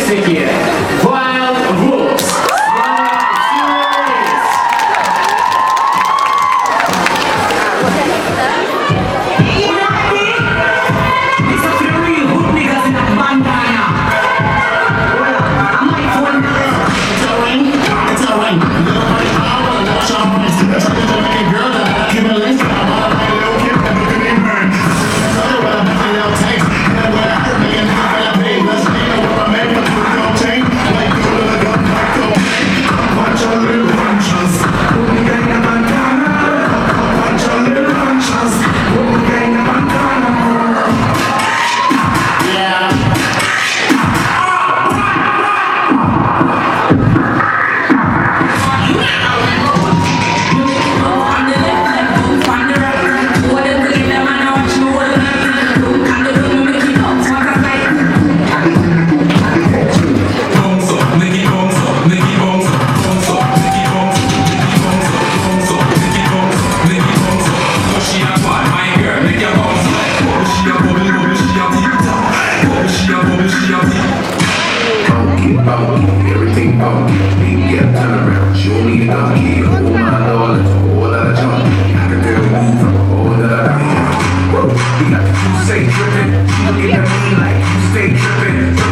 Артистики Wild Wolves. Everything funky, we get turn around. She only a donkey, oh my lord, that's a whole lot of junk. I can barely move from a whole lot of. We got the two stay trippin', she looking at me like you stay trippin'.